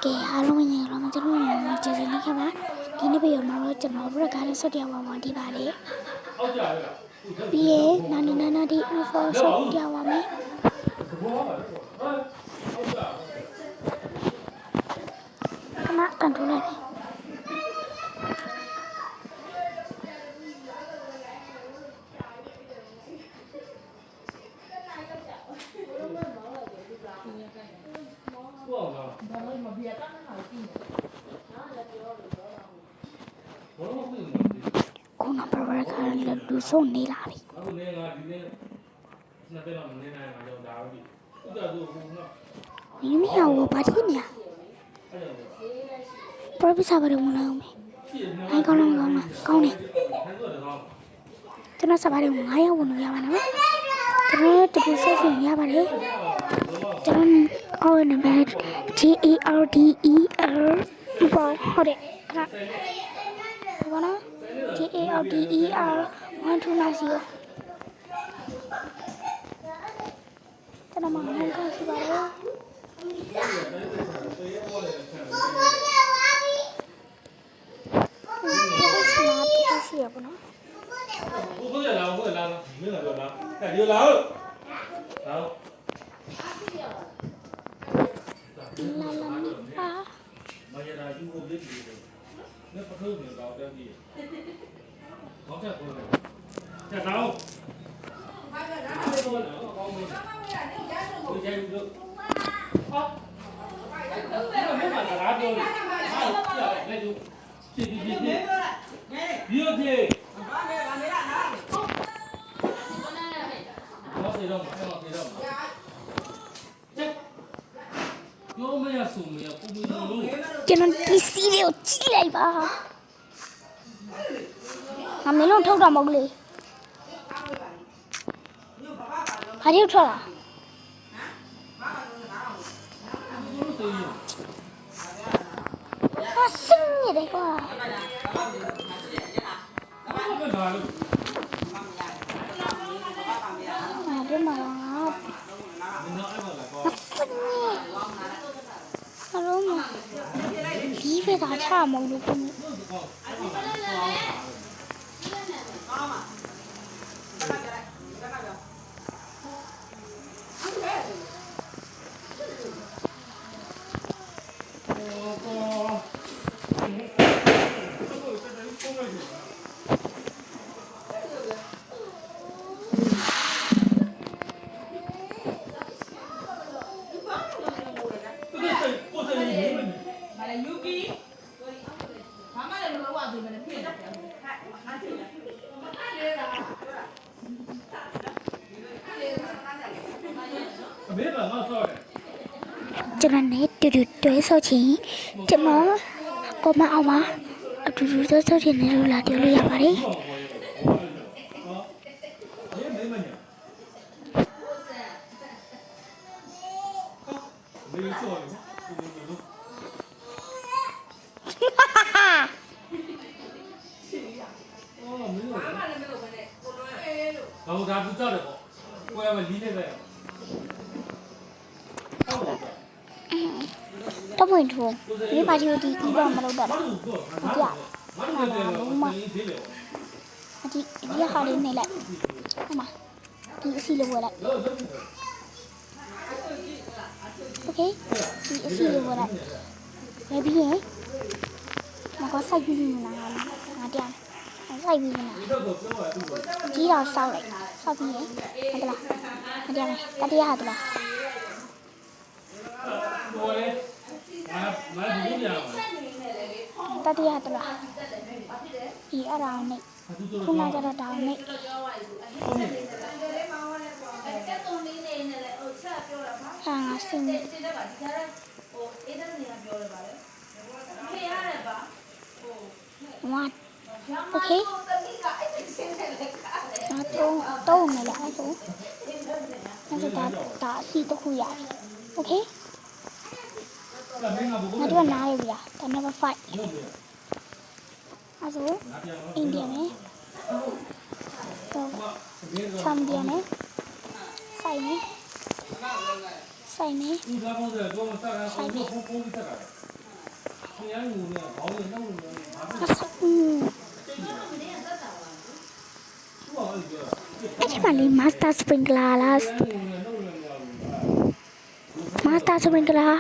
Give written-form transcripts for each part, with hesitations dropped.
ကဲအားလုံးပဲညီကောင်မကျွန်တော်တို့မှာကျေးဇူးတင်ခဲ့ပါဒီနေ့ပြန်မှာတော့ကျွန်တော်တို့ကားနဲ့ဆော့တရားဝါဒီပါလေပြီးရင်နာဒီ info ဆော့တရားဝါမယ်ခဏကန်ထရိုးလိုက်ခုနဘရခါလူစုံနေလာပြီဝင်းမရဘူးဘာဖြစ်နေပရပစာဘာလို့မလုပ်မဲအိုင်ကောင်းလားကောင်းတယ်ကျွန်တော်စပါးတွေ9ရောက်ဝင်လို့ရပါနော်ကျွန်တော်တပူဆက်စီရပါတယ်ကျွန်တော်အော်နံပါတ် GARDER ဘောဟုတ်တယ်ခဏဘာနော် GARDER 1290ကျွန်တော်မှမဟုတ်ဘူးရှိပါတယ်ရှိရပါတော့ဘုရားလာမင်းလာဒီလာပါမရတာယူဖို့လက်ပြီးတယ်နဲ့ပထိုးနေတော့တက်ပြီးဟောချက်ပေါ်တယ်ချက်တော့ဘာကြတာလဲတော့ကောင်းပြီဒီကျန်လို့ဟောမင်းမလာတော့လက်သူစီဒီဒီဒီရိုးသေးတော့ပြောမရဆိုမရပုံမှန်လို့ကျွန်တော်ဒီစီးလေးကိုကြည့်လိုက်ပါငါမင်းတို့ထုတ်တော့မဟုတ်လေဟာဒီထွက်လာဟာစင်းနေတယ်ကွာဒီမှာဒီဘက်ကချမလို့ကိုကျွန်တော်နဲ့တူတွဲဆော့ချင်ကျွန်တော်ကောမအောင်ပါအတူတူဆော့ချင်နေလို့လာပြောလို့ရပါတယ်好，咱不照的好，我要不理解呗。တော့ဝင်ထိုးဒီပါတီဒီတော့မလုပ်တော့တာကြလုံးမဒီဟာလေးနေလိုက်ဟိုမှာဒီအစီလေးဝယ်လိုက်โอเคဒီအစီလေးဝယ်လိုက်ဝယ်ပြီးရင်ငါကစိုက်ပြီးမလားငါတရားစိုက်ပြီးမလားဒီတော့ဆောက်လိုက်ဆောက်ပြီးရင်ဟုတ်လားငါတရားမယ်တတရားဟာတလားတတိယတလားဒီအရာနဲ့ခုနကတောင်းနဲ့ဟာစင်းနေဝါโอเคတော့နေလားအဲ့ဒါဒါစီတခုရတယ်โอเคငါတို့နားရပြီလားဒါ number 5အဲ့ဆိုအိန္ဒိယနဲ့ဆမ်ဘီယာနဲ့ဆိုင်နေ你养牛呢，熬夜那么多，အဆက်အဲ့ဒီမှာလေး Master Sprinkler လား Master Sprinkler လား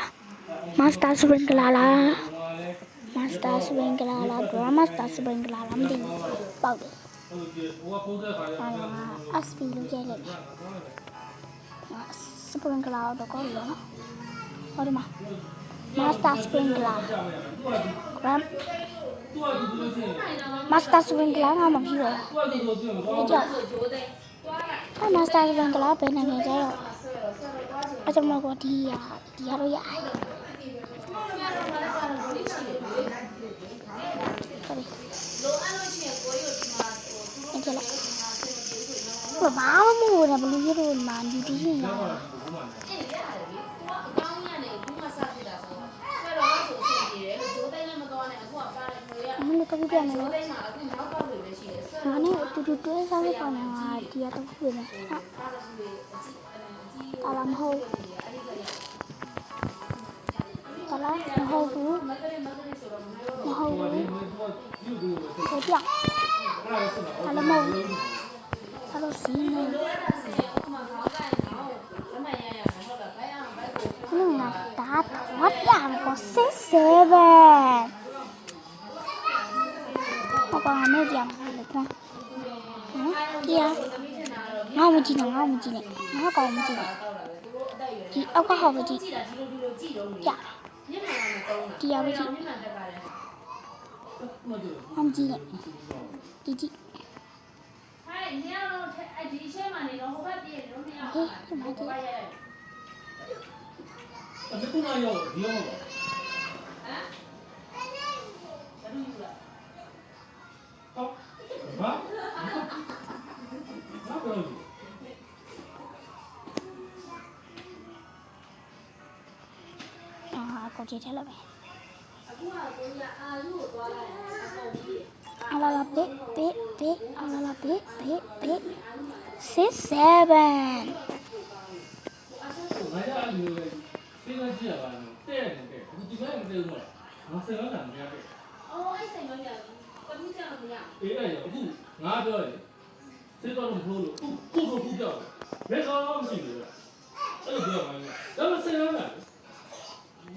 Master Sprinkler လား Grandmaster Sprinkler လားမသိဘူးပေါက်တယ်SP လို့ကြည့်လိုက် Sprinkler တော့ကောလို့နော်ဟောဒီမှာ Master Sprinkler Master Sprinkler ငါမဖြစ်တော့ကြောက်Master Sprinkler ဘယ်နိုင်ငံကျတော့အကျမကဒီရတော့ရဘာမှမဟုတ်ဘူးဘလူးရိုးမှန်ဒီဒီရမင်းတို့ပြန်မယ်ငါနဲ့တူတူတွဲစားလို့ကောင်းတယ်ငါဒီကတော့ဖြစ်နေအလားမဟုတ်မဟုတ်ဘူးဟုတ်ပြအလားမဟုတ်အဲ့လိုစီနေဒါတော့ပြရမယ်ကိုစစ်စေပဲဘာမှမကြမ်းဘူးကွာဒီငါမကြည့်နဲ့ငါကောင်းမကြည့်နဲ့ဒီအောက်ကဟောမကြည့်ပြဒီရမကြည့်မကြည့်နဲ့ဒီကြည့်你要弄哎，这些嘛，你弄好把别弄那样，这么多。这不能要，你要吗？啊？这都有了。好，啊？那不要有。ကိုကြည့်တယ်လို့ပဲ အခုကကိုကြီးအာလူကိုသွားလိုက်အကုန်ကြီး အလာလာဘေးအလာလာဘေး67我家牛嘞，这个鸡吧，带的带，我这边也没带过，我身上哪没带？အော်အဲ့ဆိုင်မကြဘူးဘယ်လိုကြောင်မရ对呀，不，俺表的，谁到那跑了，不说不表的，没啥不行的，这个不要玩的，咱们身上呢，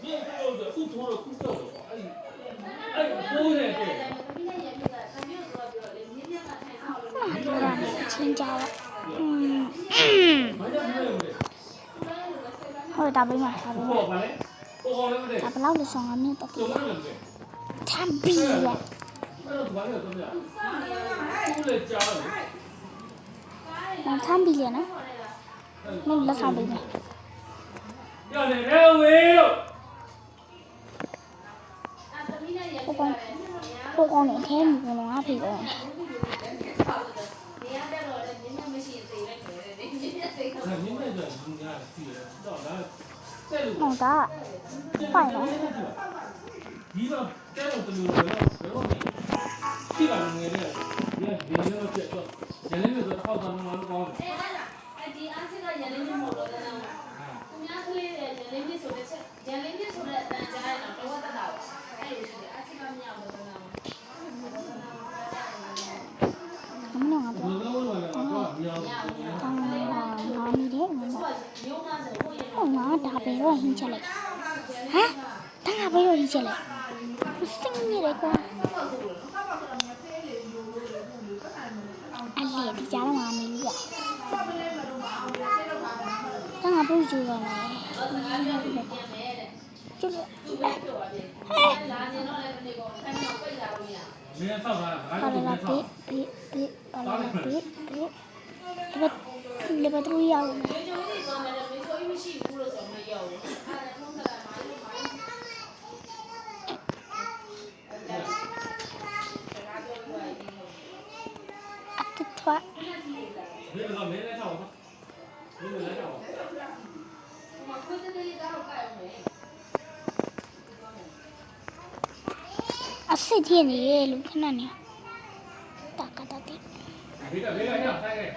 你不要的，不跑了不表的话，哎，跑来对。ချင်းကြတော့ဟုတ်တာပေးမှာဒါပေးမှာဒါဘယ်လောက်လဲဆောင်ငါမြင်တော့ပြီချမ်းဘီရချမ်းဘီရနော်မင်းလက်ဆောင်ပေးမယ်ရတယ်ရဲဝေးလို့ကိုကောင်းနေထဲမှာကတော့ငါဖေကောင်းနော်ဒါပိုင်နော်ဒီတော့တဲတော့တလူဘယ်တော့ရှိတာငယ်နဲ့ဒီရောပြတ်တော့ရင်းနေတော့အောက်တော့မလို့ကောင်းတယ်အဲ့ဒီအားစိကရန်လေးမျိုးမဟုတ်တော့တော့သူများကလေးရန်လေးမျိုးဆိုတဲ့ချက်ရန်လေးမျိုးဆိုတဲ့အတန်ကြားရတော့တော့တတ်တာပါအဲ့လိုရှိတယ်အားစိကမရဘူးတော့တော့မင်းငါပြောငါမီးတယ်ငါဒါပဲတော့ဟင်းချက်လိုက်ဟမ်ဒါငါပဲတော့ဟင်းချက်လိုက်စင်းနေတယ်ကွာအဲ့လေဒီကြားတော့ငါမီးရဒါငါပဲကြည့်ရမယ်ကျလို့လာနေတော့လည်းဒီကောင်အဲ့တော့ပိတ်လာလို့ရမင်းဆောက်တာငါ့တို့ကဆောက်လေဘတ်ထရီရောက်ဒီကျိုးကြီးသွားမယ်လေဆိုရင်မရှိဘူးလို့ဆိုမရောဘူးအဲ့ဒါထုံးစံမိုင်းလို့မိုင်းအတထွားမင်းကမင်းလည်းဆောက်မင်းလည်းဆောက်မခွင့်တဲ့လေးတော့ကြိုက်အောင်လေအစစ်ထင်းနေရလူခဏနေတကတတိဘေးကညဆိုင်ခဲ့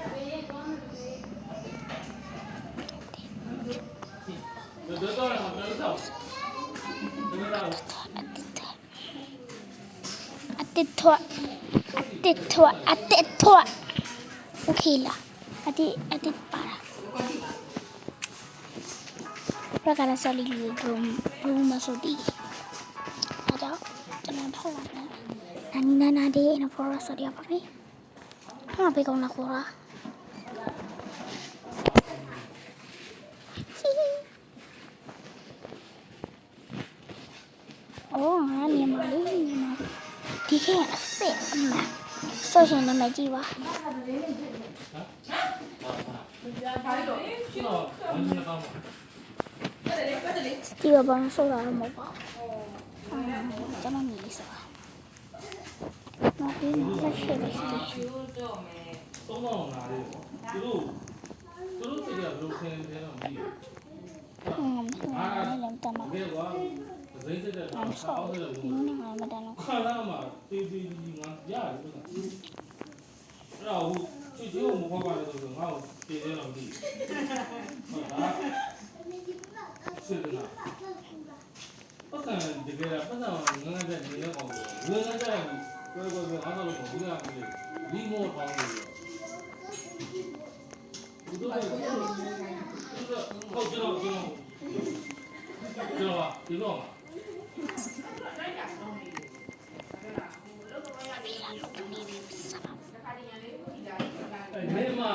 တော့တော့ဆောက် တစ်ထွက်โอเคလားအတစ်ပါလားဘယ်ကလာဆက်လီလူဘလူးမဆိုဒီအားကြောင့်ကျွန်တော်ထောက်လာတယ်နာဒီနဖောရဆော်ရပါမယ်ဟာဘေကောင်လာခေါ်တာအော်ငါနေမလေးဒီကအစ်စ်အမဆော့ရှင်နာမည်ကြည့်ပါ ဒီဘဘာဆောတာမဟုတ်ပါဘူးကျွန်တော်မြည်စားနော်ဒီလက်ရှိပဲရှိတယ် သုံးတော့လာတယ်သူတို့စိတ်ကဘယ်လိုဆင်းနေလဲမသိဘူးအားလည်းတမ ကဲကွာဇိတ်တဲ့တော့ဆောက်တယ်လို့ နင်းငါမတန်းတော့ ခါလာမှာတေးသေးကြီးငါရတယ်ဆိုတာအဲ့တော့ချွချွမခေါ်ပါလေဆိုငါ့ကိုတေးသေးတော့မသိဟုတ်လားစစ်တယ်ပတ်စံတကယ်ပတ်စံငန်းတဲ့နေတော့ဝင်လာကြတယ်ကိုအားလုံးကိုဒီကလီမို့ထောင်းနေတယ်သူတို့ဟုတ်ကျွန်တော်ဒီတော့နေမှာ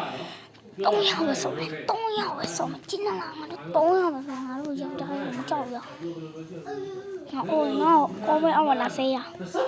3ရောက်ပဲဆုံးမယ်3ရောက်ပဲဆုံးမယ်ကျင်းလာငါတို့3ရောက်ပဲငါတို့ရောက်တာမကြောက်ရငါအိုးငါအော်မဲအော်လာဖေးရ ဆက်